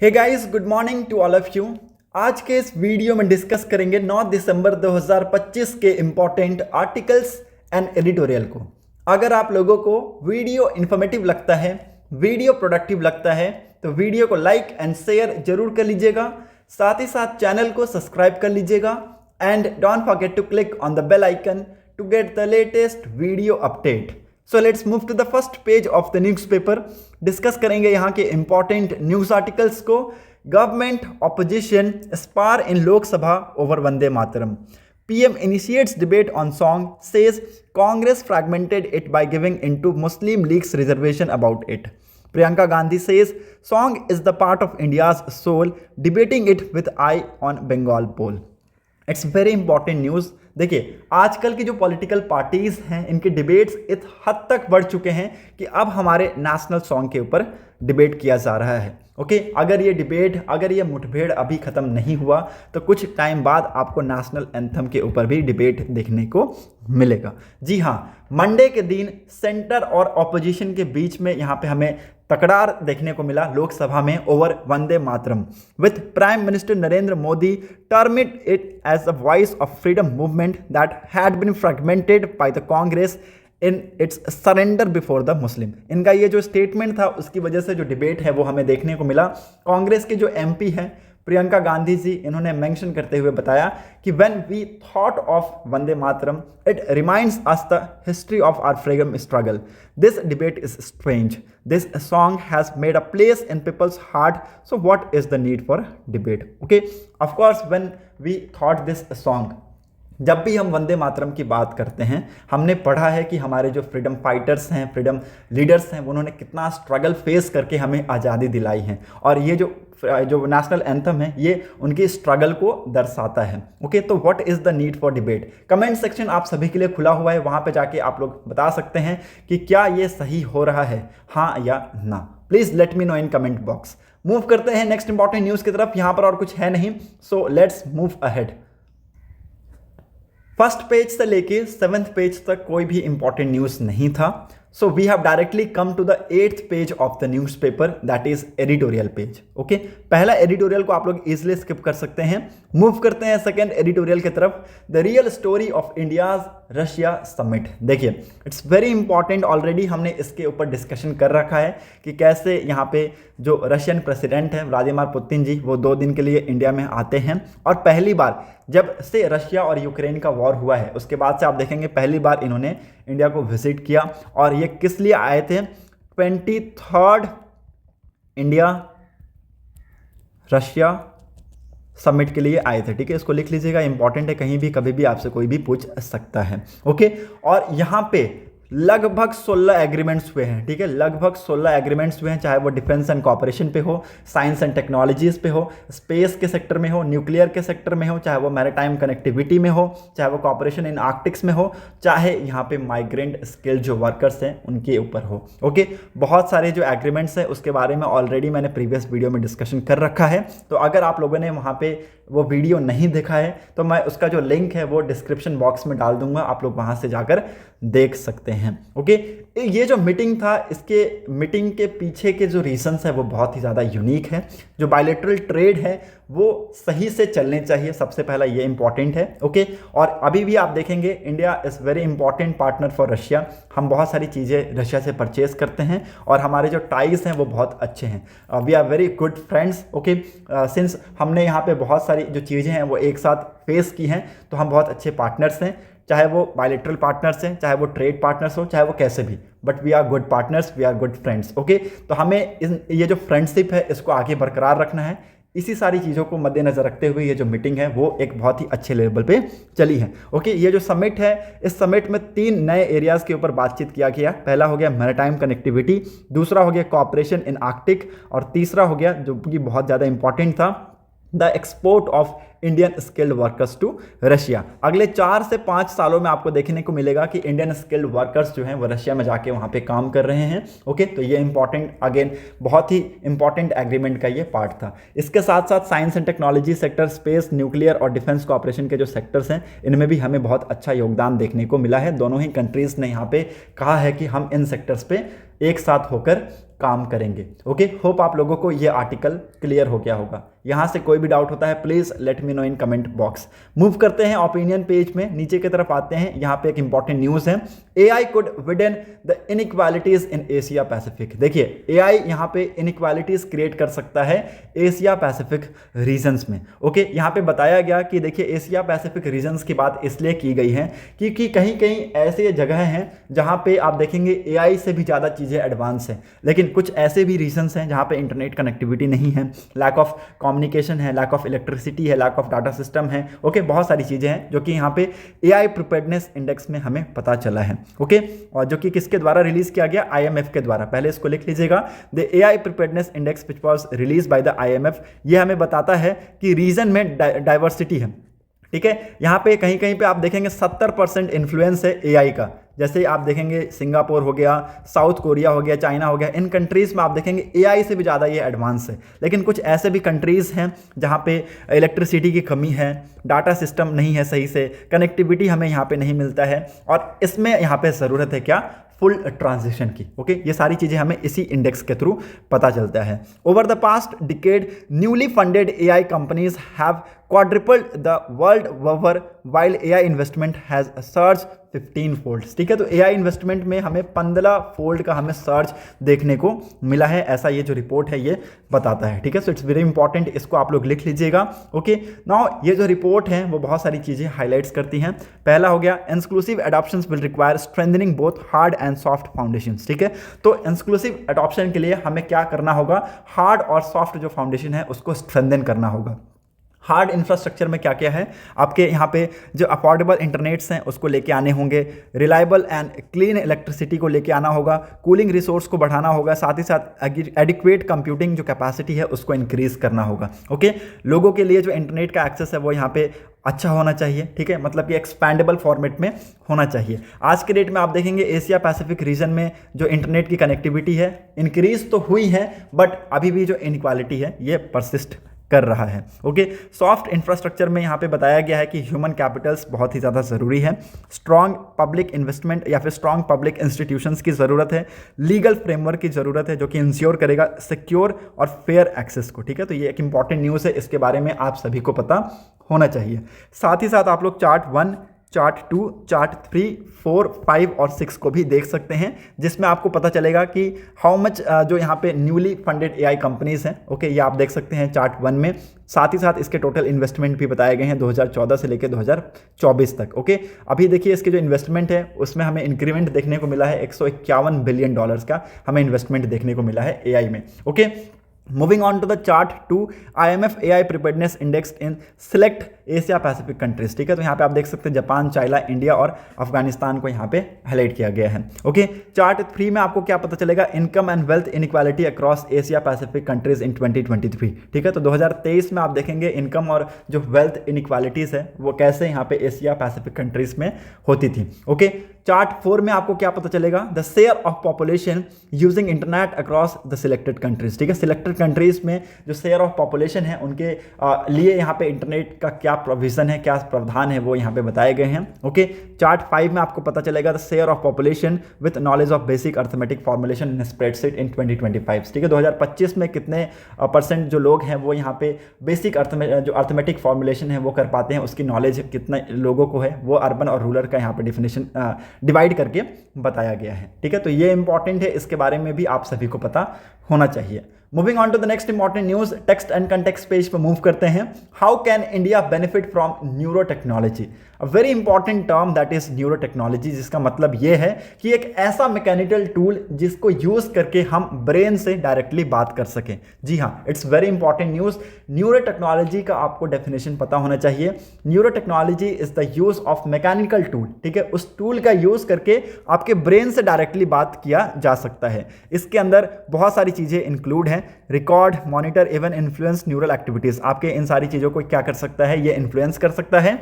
Hey guys, good morning to all of you. आज के इस वीडियो में डिस्कस करेंगे 9 दिसंबर 2025 के इम्पॉर्टेंट आर्टिकल्स एंड एडिटोरियल को। अगर आप लोगों को वीडियो इन्फॉर्मेटिव लगता है, वीडियो प्रोडक्टिव लगता है, तो वीडियो को लाइक एंड शेयर जरूर कर लीजिएगा। साथ ही साथ चैनल को सब्सक्राइब कर लीजिएगा and don't forget to click on the bell icon to get the latest video update. So let's move to the first page of the newspaper. Discuss करेंगे यहाँ के इंपॉर्टेंट न्यूज़ आर्टिकल्स को। Government opposition spar in Lok Sabha over Vande Mataram. PM initiates debate on song, says Congress fragmented it by giving into Muslim League's reservation about it. Priyanka Gandhi says song is the part of India's soul, debating it with eye on Bengal poll. It's very important news. देखिए, आजकल की जो political parties हैं, इनके debates इस हद तक बढ़ चुके हैं कि अब हमारे नेशनल सॉन्ग के ऊपर डिबेट किया जा रहा है। ओके, अगर ये मुठभेड़ अभी ख़त्म नहीं हुआ तो कुछ टाइम बाद आपको नेशनल एंथम के ऊपर भी डिबेट देखने को मिलेगा। जी हाँ, मंडे के दिन सेंटर और ऑपोजिशन के बीच में यहाँ पे हमें तकरार देखने को मिला लोकसभा में over Vande Mataram, with prime minister Narendra Modi termed it as a voice of freedom movement that had been fragmented by the Congress in its surrender before the Muslim. इनका ये जो स्टेटमेंट था उसकी वजह से जो डिबेट है वो हमें देखने को मिला। कांग्रेस के जो MP हैं प्रियंका गांधी जी, इन्होंने मेंशन करते हुए बताया कि when we thought of Vande Mataram it reminds us the history of our freedom struggle. This debate is strange, this song has made a place in people's heart, so what is the need for debate. Okay, of course when we thought this song, जब भी हम वंदे मातरम की बात करते हैं, हमने पढ़ा है कि हमारे जो फ्रीडम फाइटर्स हैं, फ्रीडम लीडर्स हैं, उन्होंने कितना स्ट्रगल फेस करके हमें आज़ादी दिलाई है, और ये जो नेशनल एंथम है ये उनकी स्ट्रगल को दर्शाता है। ओके, तो what is the need for debate. Comment section आप सभी के लिए खुला हुआ है, वहाँ पे जाके आप लोग बता सकते हैं कि क्या ये सही हो रहा है, हाँ या ना। Please let me know in comment box. Move करते हैं नेक्स्ट इंपॉर्टेंट न्यूज़ की तरफ। यहाँ पर और कुछ है नहीं, सो let's move ahead. First page से लेके 7th पेज तक कोई भी इंपॉर्टेंट न्यूज़ नहीं था। So we have directly come to the 8th page of the newspaper, that is editorial page. Okay, पहला एडिटोरियल को आप लोग इजिली स्किप कर सकते हैं। मूव करते हैं सेकंड एडिटोरियल की तरफ, the real story of India's Russia summit. देखिए, इट्स वेरी इंपॉर्टेंट। ऑलरेडी हमने इसके ऊपर डिस्कशन कर रखा है कि कैसे यहाँ पे जो रशियन प्रेसिडेंट हैं व्लादिमीर पुतिन जी, वो 2 दिन के लिए इंडिया में आते हैं, और पहली बार जब से रशिया और यूक्रेन का वॉर हुआ है उसके बाद से आप देखेंगे पहली बार इन्होंने इंडिया को विजिट किया। और ये किस लिए आए थे? 23rd इंडिया रशिया समिट के लिए आए थे। ठीक है, इसको लिख लीजिएगा, इंपॉर्टेंट है, कहीं भी कभी भी आपसे कोई भी पूछ सकता है। ओके, और यहाँ पे लगभग 16 एग्रीमेंट्स हुए हैं। ठीक है, लगभग 16 एग्रीमेंट्स हुए हैं, चाहे वो डिफेंस एंड कॉपरेशन पे हो, साइंस एंड टेक्नोलॉजीज पे हो, स्पेस के सेक्टर में हो, न्यूक्लियर के सेक्टर में हो, चाहे वो मैरीटाइम कनेक्टिविटी में हो, चाहे वो कॉपरेशन इन आर्कटिक्स में हो, चाहे यहाँ पे माइग्रेंट स्किल जो वर्कर्स हैं उनके ऊपर हो। ओके, बहुत सारे जो एग्रीमेंट्स हैं उसके बारे में ऑलरेडी मैंने प्रीवियस वीडियो में डिस्कशन कर रखा है, तो अगर आप लोगों ने वहाँ पे वो वीडियो नहीं देखा है तो मैं उसका जो लिंक है वो डिस्क्रिप्शन बॉक्स में डाल दूंगा, आप लोग वहाँ से जाकर देख सकते हैं। ओके, ये जो मीटिंग था, इसके मीटिंग के पीछे के जो रीजंस है वो बहुत ही ज़्यादा यूनिक है। जो बायलैटरल ट्रेड है वो सही से चलने चाहिए, सबसे पहला ये इंपॉर्टेंट है। ओके, और अभी भी आप देखेंगे India is very important partner for Russia. हम बहुत सारी चीज़ें रशिया से परचेज करते हैं और हमारे जो टाइज हैं वो बहुत अच्छे हैं। We are very good friends. Okay, since हमने यहाँ पे बहुत सारी जो चीज़ें हैं वो एक साथ फेस की हैं, तो हम बहुत अच्छे पार्टनर्स हैं, चाहे वो बायलैटरल पार्टनर्स हैं, चाहे वो ट्रेड पार्टनर्स हो, चाहे वो कैसे भी, but we are good partners, we are good friends. Okay, तो हमें ये जो फ्रेंडशिप है इसको आगे बरकरार रखना है। इसी सारी चीज़ों को मद्देनज़र रखते हुए ये जो मीटिंग है वो एक बहुत ही अच्छे लेवल पे चली है। ओके, ये जो समिट है, इस समिट में 3 नए एरियाज़ के ऊपर बातचीत किया गया। पहला हो गया मैरीटाइम कनेक्टिविटी, दूसरा हो गया कॉपरेशन इन आर्कटिक, और तीसरा हो गया जो कि बहुत ज़्यादा इंपॉर्टेंट था, the export of Indian skilled workers to Russia. अगले 4 से 5 सालों में आपको देखने को मिलेगा कि इंडियन स्किल्ड वर्कर्स जो हैं वो रशिया में जाके वहाँ पे काम कर रहे हैं। ओके, तो ये इंपॉर्टेंट, अगेन बहुत ही इंपॉर्टेंट एग्रीमेंट का ये पार्ट था। इसके साथ साथ science and technology sector, space, nuclear और डिफेंस कॉपरेशन के जो सेक्टर्स हैं इनमें भी हमें बहुत अच्छा योगदान देखने को मिला है। दोनों ही कंट्रीज ने यहाँ पे कहा है कि हम इन सेक्टर्स पे एक साथ होकर काम करेंगे। ओके, होप आप लोगों को ये आर्टिकल क्लियर हो गया होगा। यहाँ से कोई भी डाउट होता है please let me know in comment box. Move करते हैं ओपिनियन पेज में, नीचे की तरफ आते हैं। यहाँ पे एक इंपॉर्टेंट न्यूज़ है, AI could widen the inequalities in Asia Pacific. देखिए AI यहाँ पे इनइक्वालिटीज क्रिएट कर सकता है एशिया पैसिफिक रीजन्स में। ओके, यहाँ पे बताया गया कि देखिए एशिया पैसिफिक रीजन्स की बात इसलिए की गई है क्योंकि कहीं कहीं ऐसे जगह हैं जहाँ पे आप देखेंगे AI से भी ज़्यादा चीज़ें एडवांस हैं, लेकिन कुछ ऐसे भी रीजन्स हैं जहाँ पे इंटरनेट कनेक्टिविटी नहीं है, लैक ऑफ कम्युनिकेशन है, लैक ऑफ इलेक्ट्रिसिटी है, लैक ऑफ डाटा सिस्टम है। ओके, बहुत सारी चीज़ें हैं जो कि यहाँ पे AI प्रिपेयर्डनेस इंडेक्स में हमें पता चला है। ओके, और जो कि किसके द्वारा रिलीज किया गया, IMF के द्वारा। पहले इसको लिख लीजिएगा, the AI preparedness index which was release by the IMF। ये हमें बताता है कि रीजन में डाइवर्सिटी है। ठीक है, यहाँ पे कहीं कहीं पे आप देखेंगे 70% इन्फ्लुएंस है AI का। जैसे आप देखेंगे सिंगापुर हो गया, साउथ कोरिया हो गया, चाइना हो गया, इन कंट्रीज़ में आप देखेंगे AI से भी ज़्यादा ये एडवांस है। लेकिन कुछ ऐसे भी कंट्रीज़ हैं जहाँ पे इलेक्ट्रिसिटी की कमी है, डाटा सिस्टम नहीं है सही से, कनेक्टिविटी हमें यहाँ पे नहीं मिलता है, और इसमें यहाँ पे ज़रूरत है क्या, फुल ट्रांजिशन की। ओके, ये सारी चीज़ें हमें इसी इंडेक्स के थ्रू पता चलता है। Over the past decade newly funded AI companies have quadrupled the world over while AI investment has surged 15 folds। ठीक है, तो AI इन्वेस्टमेंट में हमें 15 फोल्ड का हमें सर्च देखने को मिला है, ऐसा ये जो रिपोर्ट है ये बताता है। ठीक है, सो इट्स वेरी इंपॉर्टेंट, इसको आप लोग लिख लीजिएगा। ओके, नाउ ये जो रिपोर्ट है वो बहुत सारी चीज़ें हाईलाइट्स करती हैं। पहला हो गया, inclusive adoption will require strengthening both hard and soft foundation. ठीक है, तो इंक्लूसिव एडॉप्शन के लिए हमें क्या करना होगा, हार्ड और सॉफ्ट जो फाउंडेशन है उसको स्ट्रेंथन करना होगा। हार्ड इंफ्रास्ट्रक्चर में क्या क्या है, आपके यहाँ पे जो अफोर्डेबल इंटरनेट्स हैं उसको लेके आने होंगे, रिलायबल एंड क्लीन इलेक्ट्रिसिटी को लेके आना होगा, कूलिंग रिसोर्स को बढ़ाना होगा, साथ ही साथ एडिक्वेट कंप्यूटिंग जो कैपेसिटी है उसको इंक्रीज करना होगा। ओके, लोगों के लिए जो इंटरनेट का एक्सेस है वो यहाँ पे अच्छा होना चाहिए। ठीक है, मतलब कि एक्सपैंडेबल फॉर्मेट में होना चाहिए। आज के डेट में आप देखेंगे एशिया पैसिफिक रीजन में जो इंटरनेट की कनेक्टिविटी है इंक्रीज तो हुई है, बट अभी भी जो इनइक्वालिटी है ये परसिस्ट कर रहा है। ओके, सॉफ्ट इंफ्रास्ट्रक्चर में यहाँ पे बताया गया है कि ह्यूमन कैपिटल्स बहुत ही ज़्यादा ज़रूरी है, स्ट्रॉन्ग पब्लिक इन्वेस्टमेंट या फिर स्ट्रॉन्ग पब्लिक इंस्टीट्यूशंस की ज़रूरत है, लीगल फ्रेमवर्क की ज़रूरत है जो कि इंश्योर करेगा सिक्योर और फेयर एक्सेस को। ठीक है, तो ये एक इंपॉर्टेंट न्यूज़ है, इसके बारे में आप सभी को पता होना चाहिए। साथ ही साथ आप लोग चार्ट 1, चार्ट 2, चार्ट 3, 4, 5 और 6 को भी देख सकते हैं, जिसमें आपको पता चलेगा कि हाउ मच जो यहाँ पे न्यूली फंडेड AI कंपनीज हैं। ओके, ये आप देख सकते हैं चार्ट 1 में। साथ ही साथ इसके टोटल इन्वेस्टमेंट भी बताए गए हैं 2014 से लेकर 2024 तक। ओके, अभी देखिए इसके जो इन्वेस्टमेंट है उसमें हमें इंक्रीमेंट देखने को मिला है, $151 बिलियन का हमें इन्वेस्टमेंट देखने को मिला है AI में। Okay, moving on to the chart 2, IMF AI preparedness index in select Asia Pacific countries. ठीक है, तो यहाँ पे आप देख सकते हैं जापान, चाइना, इंडिया और अफगानिस्तान को यहाँ पे हाईलाइट किया गया है। ओके, चार्ट 3 में आपको क्या पता चलेगा, income and wealth inequality across Asia Pacific countries in 2023। ठीक है, तो 2023 में आप देखेंगे इनकम और जो वेल्थ इनइक्वालिटीज है वो कैसे यहाँ पे एशिया पैसिफिक कंट्रीज में होती थी। ओके, चार्ट 4 में आपको क्या पता चलेगा, the share of population using internet across the selected countries. ठीक है, सिलेक्टेड कंट्रीज में जो शेयर ऑफ पॉपुलेशन है उनके लिए यहाँ पे इंटरनेट का क्या प्रोविजन है, क्या प्रावधान है वो यहाँ पे बताए गए हैं। ओके, चार्ट 5 में आपको पता चलेगा the share of population with knowledge of basic arithmetic formulation in spreadsheet in 2025। ठीक है, 2025 में कितने % जो लोग हैं वो यहाँ पे बेसिक जो अर्थमेटिक फॉर्मुलेशन है वो कर पाते हैं, उसकी नॉलेज कितने लोगों को है वो अर्बन और रूरल का यहाँ पे डिफिनेशन डिवाइड करके बताया गया है। ठीक है, तो ये इंपॉर्टेंट है, इसके बारे में भी आप सभी को पता होना चाहिए। Moving on to the next important news, text and context page पर मूव करते हैं। How can India benefit from neuro technology? A very important term that is neuro technology, जिसका मतलब ये है कि एक ऐसा मैकेनिकल टूल जिसको यूज करके हम ब्रेन से डायरेक्टली बात कर सकें। जी हाँ, it's very important news. Neuro technology का आपको डेफिनेशन पता होना चाहिए। Neuro technology is the use of mechanical tool. ठीक है, उस टूल का यूज करके आपके ब्रेन से डायरेक्टली बात किया जा सकता है। इसके अंदर बहुत सारी चीज़ें इंक्लूड हैं। Record, monitor, even influence neural activities, आपके इन सारी चीज़ों को क्या कर सकता है, ये इन्फ्लुएंस कर सकता है।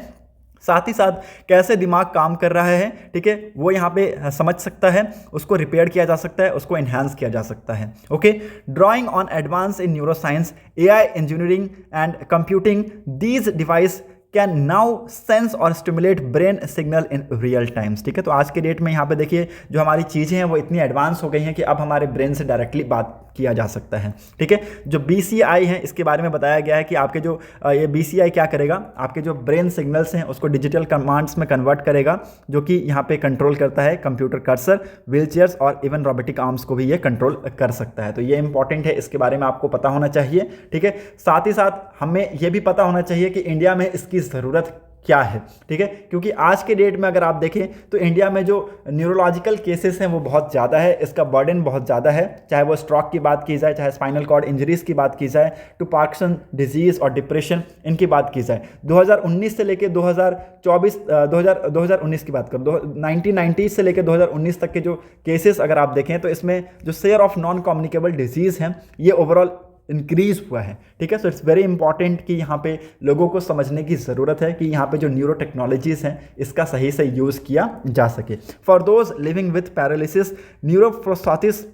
साथ ही साथ कैसे दिमाग काम कर रहा है, ठीक है, वो यहाँ पे समझ सकता है, उसको रिपेयर किया जा सकता है, उसको इन्हांस किया जा सकता है। Okay, drawing on advance in neuroscience, AI engineering and computing, these device can now sense or stimulate brain signal in real times. ठीक है, तो आज के डेट में यहाँ पे देखिए जो हमारी चीज़ें हैं वो इतनी एडवांस हो गई हैं कि अब हमारे ब्रेन से डायरेक्टली बात किया जा सकता है। ठीक है, जो BCI है इसके बारे में बताया गया है कि आपके जो ये BCI क्या करेगा, आपके जो ब्रेन सिग्नल्स हैं उसको डिजिटल कमांड्स में कन्वर्ट करेगा, जो कि यहाँ पे कंट्रोल करता है कंप्यूटर कर्सर, व्हीलचेयर्स और इवन रोबोटिक आर्म्स को भी ये कंट्रोल कर सकता है। तो ये इंपॉर्टेंट है, इसके बारे में आपको पता होना चाहिए। ठीक है, साथ ही साथ हमें ये भी पता होना चाहिए कि इंडिया में इसकी ज़रूरत क्या है। ठीक है, क्योंकि आज के डेट में अगर आप देखें तो इंडिया में जो न्यूरोलॉजिकल केसेस हैं वो बहुत ज़्यादा है, इसका बर्डन बहुत ज़्यादा है, चाहे वो स्ट्रोक की बात की जाए, चाहे स्पाइनल कॉर्ड इंजरीज की बात की जाए, टू पार्किंसन डिजीज़ और डिप्रेशन इनकी बात की जाए। 2019 से लेकर 2019 की बात करूँ, 1990 से लेकर 2019 तक के जो केसेस अगर आप देखें तो इसमें जो share of non communicable disease हैं ये ओवरऑल इंक्रीज हुआ है। ठीक है, सो इट्स वेरी इंपॉर्टेंट कि यहाँ पे लोगों को समझने की ज़रूरत है कि यहाँ पे जो न्यूरो टेक्नोलॉजीज़ हैं इसका सही से यूज़ किया जा सके। For those living with paralysis, neuroprosthetics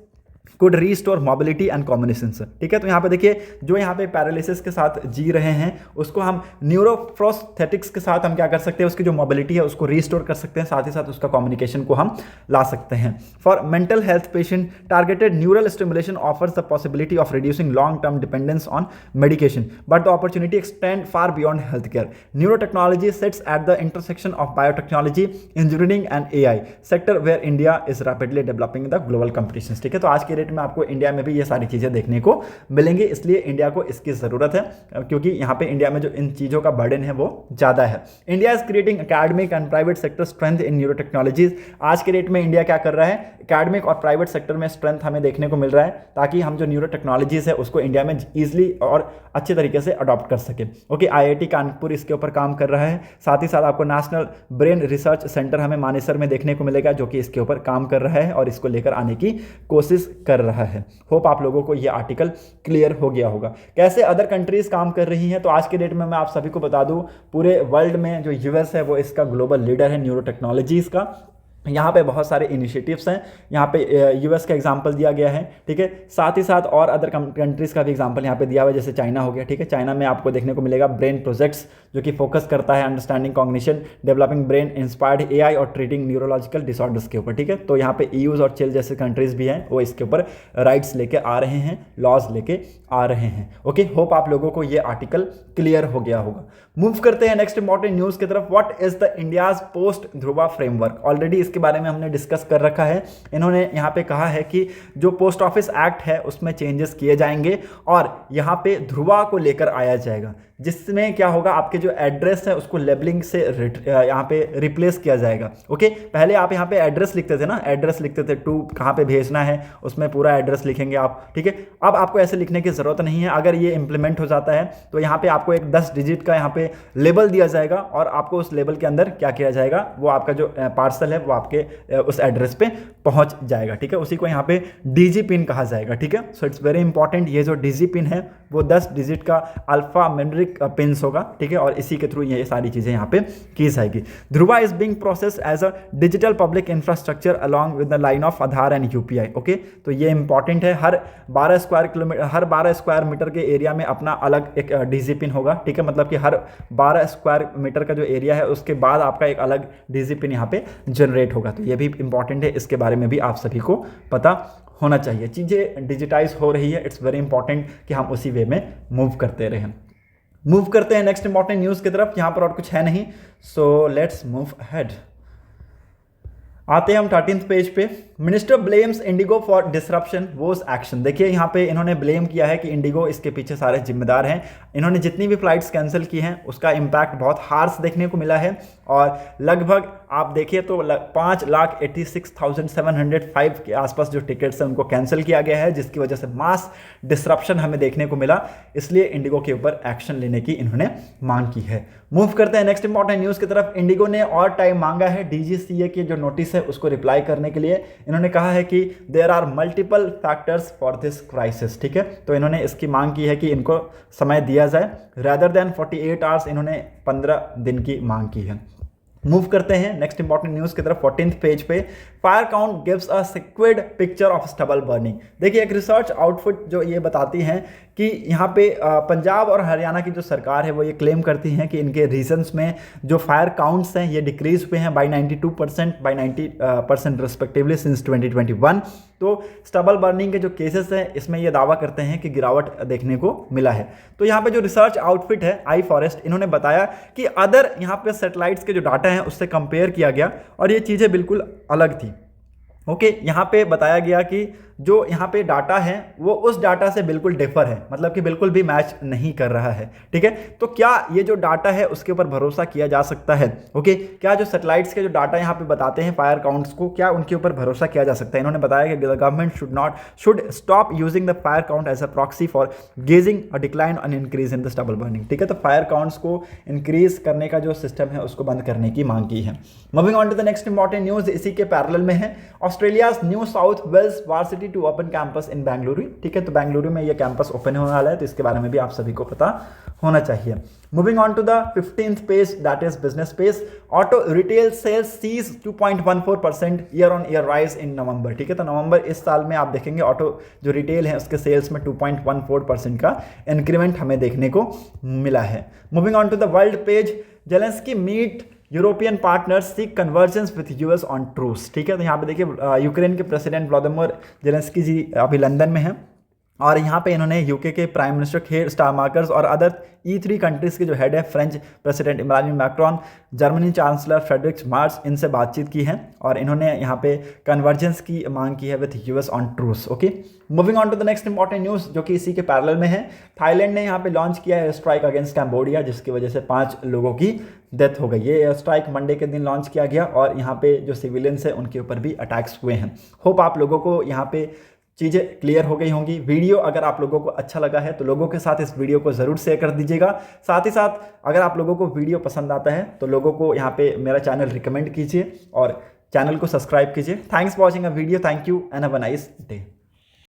could restore mobility and combinations. ठीक है, तो यहाँ पे देखिए जो यहाँ पे पैरालिसिस के साथ जी रहे हैं उसको हम न्यूरोप्रोस्थेटिक्स के साथ हम क्या कर सकते हैं, उसकी जो मोबिलिटी है उसको रीस्टोर कर सकते हैं, साथ ही साथ उसका कम्युनिकेशन को हम ला सकते हैं। For mental health patient, targeted neural stimulation offers the possibility of reducing long term dependence on medication, but the opportunity extend far beyond health care. Neuro technology sits at the intersection of biotechnology, engineering and AI sector where India is rapidly developing the global competition. ठीक है, तो आज के date में आपको India में भी ये सारी चीज़ें देखने को मिलेंगी, इसलिए इंडिया को इसकी ज़रूरत है क्योंकि यहाँ पे इंडिया में जो इन चीज़ों का बर्डन है वो ज़्यादा है। India is creating academic and private sector strength in neuro technologies. आज के डेट में इंडिया क्या कर रहा है, एकेडमिक और प्राइवेट सेक्टर में स्ट्रेंथ हमें देखने को मिल रहा है ताकि हम जो न्यूरो टेक्नोलॉजीज है उसको इंडिया में ईजिली और अच्छे तरीके से अडॉप्ट कर सके। ओके, IIT कानपुर इसके ऊपर काम कर रहा है, साथ ही साथ आपको नेशनल ब्रेन रिसर्च सेंटर हमें मानेसर में देखने को मिलेगा जो कि इसके ऊपर काम कर रहा है और इसको लेकर आने की कोशिश कर रहा है। होप आप लोगों को ये आर्टिकल क्लियर हो गया होगा। कैसे अदर कंट्रीज काम कर रही हैं, तो आज के डेट में मैं आप सभी को बता दूं पूरे वर्ल्ड में जो US है वो इसका ग्लोबल लीडर है न्यूरो टेक्नोलॉजीज का। यहाँ पे बहुत सारे इनिशिएटिव्स हैं, यहाँ पे US का एग्जांपल दिया गया है। ठीक है, साथ ही साथ और अदर कंट्रीज़ का भी एग्जांपल यहाँ पे दिया हुआ है, जैसे चाइना हो गया। ठीक है, चाइना में आपको देखने को मिलेगा ब्रेन प्रोजेक्ट्स जो कि फोकस करता है understanding cognition, developing brain inspired AI और ट्रीटिंग न्यूरोलॉजिकल डिसऑर्डर्स के ऊपर। ठीक है, तो यहाँ पे EUs और चिल जैसे कंट्रीज़ भी हैं वो इसके ऊपर राइट्स लेके आ रहे हैं, लॉज लेके आ रहे हैं। ओके, होप आप लोगों को ये आर्टिकल क्लियर हो गया होगा। मूव करते हैं नेक्स्ट इंपॉर्टेंट न्यूज़ की तरफ। What is the India's post Dhruva framework. Already इसके बारे में हमने डिस्कस कर रखा है। इन्होंने यहाँ पे कहा है कि जो पोस्ट ऑफिस एक्ट है उसमें चेंजेस किए जाएंगे और यहाँ पे ध्रुवा को लेकर आया जाएगा, जिसमें क्या होगा, आपके जो एड्रेस है उसको लेबलिंग से यहाँ पे रिप्लेस किया जाएगा। ओके, पहले आप यहाँ पे एड्रेस लिखते थे ना, एड्रेस लिखते थे, टू कहाँ पे भेजना है उसमें पूरा एड्रेस लिखेंगे आप। ठीक है, अब आपको ऐसे लिखने की जरूरत नहीं है। अगर ये इंप्लीमेंट हो जाता है तो यहाँ पे आपको एक 10 डिजिट का यहाँ पे लेबल दिया जाएगा और आपको उस लेबल के अंदर क्या किया जाएगा, वो आपका जो पार्सल है वो आपके उस एड्रेस पे पहुंच जाएगा। ठीक है, उसी को यहाँ पे DG पिन कहा जाएगा। ठीक है, सो इट्स वेरी इंपॉर्टेंट। ये जो DG पिन है वो 10 डिजिट का अल्फा न्यूमेरिक पिन्स होगा। ठीक है, और इसी के थ्रू ये सारी चीजें यहाँ पे की जाएगी। Dhruva is being processed as a digital public infrastructure along with the line of Aadhaar and UPI। Okay, तो ये इंपॉर्टेंट है। हर 12 स्क्वायर मीटर के एरिया में अपना अलग एक DG पिन होगा। ठीक है, मतलब कि हर 12 स्क्वायर मीटर का जो एरिया है उसके बाद आपका एक अलग DG पिन यहाँ पे जनरेट होगा। तो ये भी इंपॉर्टेंट है, इसके बारे में भी आप सभी को पता होना चाहिए। चीज़ें डिजिटाइज हो रही है, इट्स वेरी इंपॉर्टेंट कि हम उसी वे में मूव करते रहें। मूव करते हैं नेक्स्ट इंपॉर्टेंट न्यूज़ की तरफ। यहाँ पर और कुछ है नहीं, सो लेट्स मूव अहेड। आते हैं हम 13th पेज पे। Minister blames IndiGo for disruption vows action. देखिए यहाँ पे इन्होंने ब्लेम किया है कि इंडिगो इसके पीछे सारे जिम्मेदार हैं। इन्होंने जितनी भी फ्लाइट्स कैंसिल की हैं उसका इम्पैक्ट बहुत हार्श देखने को मिला है और लगभग आप देखिए तो 5,86,705 के आसपास जो टिकट्स हैं उनको कैंसिल किया गया है, जिसकी वजह से मास डिसरप्शन हमें देखने को मिला। इसलिए इंडिगो के ऊपर एक्शन लेने की इन्होंने मांग की है। मूव करते हैं नेक्स्ट इंपॉर्टेंट न्यूज़ की तरफ। इंडिगो ने और टाइम मांगा है डीजीसीए की जो नोटिस है उसको रिप्लाई करने के लिए। इन्होंने कहा है कि there are multiple factors for this crisis, ठीक है। तो इन्होंने इसकी मांग की है कि इनको समय दिया जाए, रेदर देन 48 आवर्स इन्होंने 15 दिन की मांग की है। मूव करते हैं नेक्स्ट इंपॉर्टेंट न्यूज़ की तरफ। 14th पेज पे fire count gives a skewed picture of stubble burning. देखिए एक रिसर्च आउटपुट जो ये बताती हैं कि यहाँ पे पंजाब और हरियाणा की जो सरकार है वो ये क्लेम करती हैं कि इनके रीजन्स में जो फायर काउंट्स हैं ये डिक्रीज हुए हैं बाई 92% बाई 90% रिस्पेक्टिवली सिंस 2021। तो स्टबल बर्निंग के जो केसेस हैं इसमें ये दावा करते हैं कि गिरावट देखने को मिला है। तो यहाँ पे जो रिसर्च आउटफिट है आई फॉरेस्ट, इन्होंने बताया कि अदर यहाँ पे सैटेलाइट्स के जो डाटा हैं उससे कंपेयर किया गया और ये चीज़ें बिल्कुल अलग थी। ओके, यहाँ पे बताया गया कि जो यहाँ पे डाटा है वो उस डाटा से बिल्कुल डिफर है, मतलब कि बिल्कुल भी मैच नहीं कर रहा है, ठीक है। तो क्या ये जो डाटा है उसके ऊपर भरोसा किया जा सकता है? ओके, क्या जो सैटेलाइट्स के जो डाटा यहाँ पे बताते हैं फायर काउंट्स को, क्या उनके ऊपर भरोसा किया जा सकता है? इन्होंने बताया कि the government should stop using the fire count as a proxy for gauging a decline and increase in the stubble burning, ठीक है। तो फायर काउंट्स को इंक्रीज करने का जो सिस्टम है उसको बंद करने की मांग की है। Moving on to the next important news, इसी के पैरेलल में है Australia's new south wales varsity to open campus in Bengaluru, ठीक है। तो बेंगलुरु में ये कैंपस ओपन होने वाला है, तो इसके बारे में भी आप सभी को पता होना चाहिए। Moving on to the 15th page, that is business page. Auto retail sales sees 2.14% year on year rise in November, ठीक है। तो नवंबर इस साल में आप देखेंगे ऑटो जो रिटेल है उसके सेल्स में 2.14% का इंक्रीमेंट हमें देखने को मिला है। Moving on to the world page, Zelensky meet European partners seek convergence with US on truce, ठीक है। तो यहाँ पे देखिए यूक्रेन के प्रेसिडेंट व्लादिमीर जेलेंस्की जी अभी लंदन में हैं और यहाँ पे इन्होंने यूके के प्राइम मिनिस्टर केर स्टारमर्कर्स और अदर E3 कंट्रीज़ के जो हेड है French president Emmanuel Macron, Germany chancellor Friedrich Merz, इनसे बातचीत की है और इन्होंने यहाँ पे कन्वर्जेंस की मांग की है with US on truce. Okay, moving on to the next important news जो कि इसी के पैरेलल में है। थाईलैंड ने यहाँ पे लॉन्च किया है स्ट्राइक अगेंस्ट कैम्बोडिया, जिसकी वजह से 5 लोगों की डेथ हो गई। ये स्ट्राइक मंडे के दिन लॉन्च किया गया और यहाँ पे जो सिविलियंस है उनके ऊपर भी अटैक्स हुए हैं। होप आप लोगों को यहाँ पे चीज़ें क्लियर हो गई होंगी। वीडियो अगर आप लोगों को अच्छा लगा है तो लोगों के साथ इस वीडियो को ज़रूर शेयर कर दीजिएगा। साथ ही साथ अगर आप लोगों को वीडियो पसंद आता है तो लोगों को यहाँ पे मेरा चैनल रिकमेंड कीजिए और चैनल को सब्सक्राइब कीजिए। Thanks for watching a video, thank you and have a nice day.